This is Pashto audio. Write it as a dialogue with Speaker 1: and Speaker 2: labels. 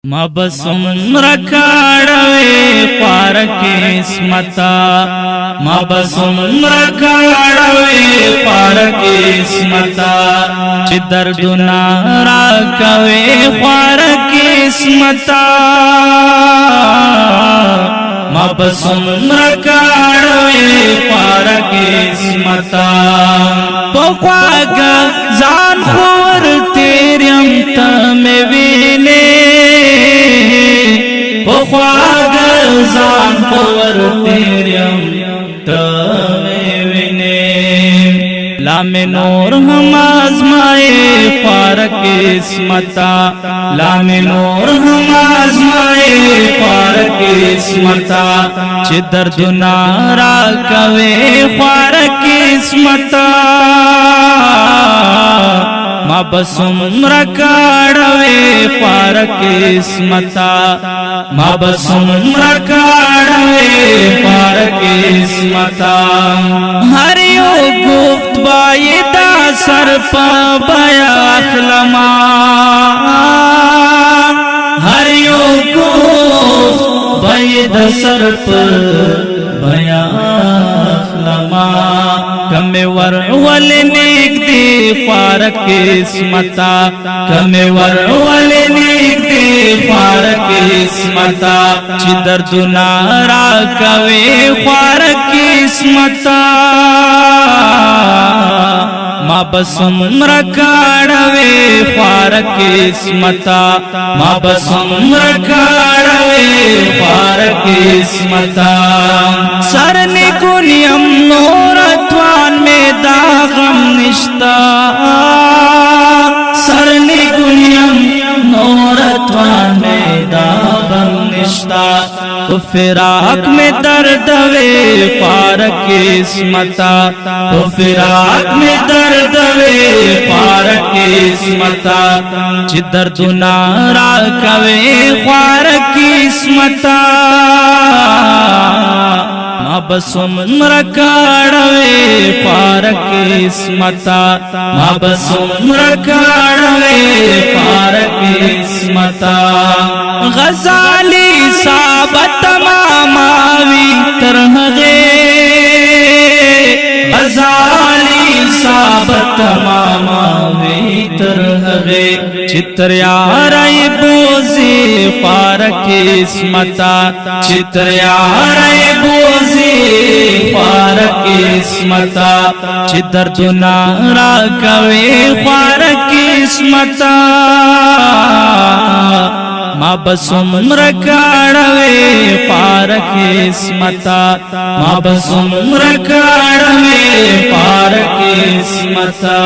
Speaker 1: ما بسم رکاڑوے پار قسمتا ما بسم رکاڑوے پار قسمتا چی دردنا راکوے پار قسمتا ما بسم رکاڑوے پار قسمتا پخواگا زان خور تیریم تموینے پخواگا زان خور تیریم تموینے لام نور ہم آزمائے پار قسمتا لام نور ہم آزمائے پار قسمتا چی دردنا راکوے پار قسمتا ما بسم رکاڑوے پار قسمتا ما بسم رکاڑوے پار قسمتا ہر یو گفت بایدہ سر پا بیاخ لما ہر یو گفت بایدہ سر پا بیاخ لما کم ور ول نیک دی پار قسمتا کم ور ول نیک دی پار قسمتا چی دردنا راکوے پار قسمتا ما بسم رکاڑوے پار قسمتا ما بسم رکاڑوے پار قسمتا سر نگونیم نورتوان میں داغم نشتا سر نگونیم نورتوان میں داغم نشتا تو فراق میں درد وے پار قسمتا تو فراق میں درد وے پار قسمتا چی دردنا راکوے پار قسمتا ما بسم رکاڑوے پار قسمتا ما بسم رکاڑوے پار قسمتا غزالی ثابت ماماوی ترہغے غزالی ثابت ماماوی ترہغے چتر یارائی بوزی پار قسمتا چتر یارائی بوزی پار قسمتا چی دردنا راکوے پار قسمتا ما بسم رکاڑوے پار قسمتا ما بسم رکاڑوے پار قسمتا